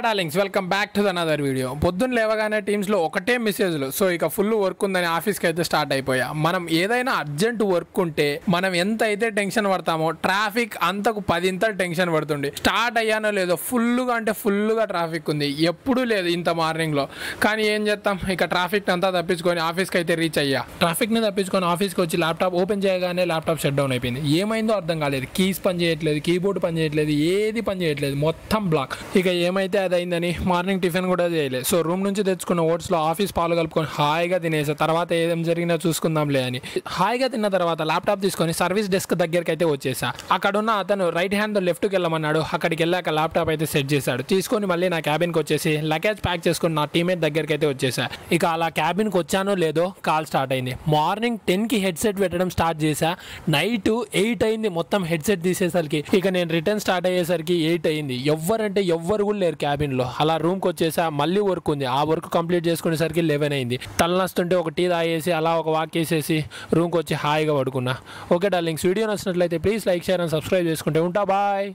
Darlings welcome back to another video. పొద్దున్న లేవగానే టీమ్స్లో ఒకటే మెసేజ్లు. సో ఇక ఫుల్ వర్క్ ఉందని ఆఫీస్కి అయితే స్టార్ట్ అయిపోయా. మనం ఏదైనా అర్జెంట్ వర్క్ ఉంటే మనం ఎంత అయితే టెన్షన్ పడతామో ట్రాఫిక్ అంతకు 10 ఇంతలు టెన్షన్ పడుతుంది. స్టార్ట్ అయ్యానో లేదో ఫుల్గా ట్రాఫిక్ ఉంది. ఎప్పుడూ లేదు ఇంత మార్నింగ్లో. కానీ ఏం చేస్తాం, ఇక ట్రాఫిక్ అంతా తప్పించుకొని ఆఫీస్కి అయితే రీచ్ అయ్యా. ట్రాఫిక్ని తప్పించుకొని ఆఫీస్కి వచ్చి ల్యాప్టాప్ ఓపెన్ చేయగానే ల్యాప్టాప్ షట్ డౌన్ అయిపోయింది. ఏమైందో అర్థం కాలేదు. కీస్ పని చేయట్లేదు, కీబోర్డ్ పని చేయట్లేదు, ఏది పని చేయట్లేదు, మొత్తం బ్లాక్. ఇక ఏమైతే అది అయిందని మార్నింగ్ టిఫిన్ కూడా చేయలేదు. సో రూమ్ నుంచి తెచ్చుకున్న ఓట్స్లో ఆఫీస్ పాలు కలుపుకొని హాయిగా తినేసా. తర్వాత ఏం జరిగినా చూసుకుందాంలే అని హాయిగా తిన్న తర్వాత ల్యాప్టాప్ తీసుకొని సర్వీస్ డెస్క్ దగ్గరికి అయితే వచ్చేసా. అక్కడ ఉన్న అతను రైట్ హ్యాండ్ లెఫ్ట్కి వెళ్ళమన్నాడు. అక్కడికి వెళ్ళాక ల్యాప్టాప్ అయితే సెట్ చేశాడు. తీసుకొని మళ్ళీ నా క్యాబిన్కి వచ్చేసి లగేజ్ ప్యాక్ చేసుకుని నా టీమేట్ దగ్గరికి అయితే వచ్చేసా. ఇక అలా క్యాబిన్కి వచ్చానో లేదో కాల్ స్టార్ట్ అయింది. మార్నింగ్ 10కి హెడ్సెట్ పెట్టడం స్టార్ట్ చేశా. నైట్ 8 అయింది మొత్తం హెడ్సెట్ తీసేసరికి. ఇక నేను రిటర్న్ స్టార్ట్ అయ్యేసరికి 8 అయింది. ఎవ్వరు కూడా లేరు క్యాబిన్లో. అలా రూమ్కి వచ్చేసా. మళ్ళీ వర్క్ ఉంది. ఆ వర్క్ కంప్లీట్ చేసుకునేసరికి 11 అయింది. తలనొస్తుంటే ఒక టీ తాగేసి అలా ఒక వాక్ వేసేసి రూమ్కి వచ్చి హాయిగా పడుకున్నా. ఓకే డార్లింగ్స్, వీడియో నచ్చినట్లయితే please like, share and subscribe చేసుకుంటే ఉంటా. బాయ్.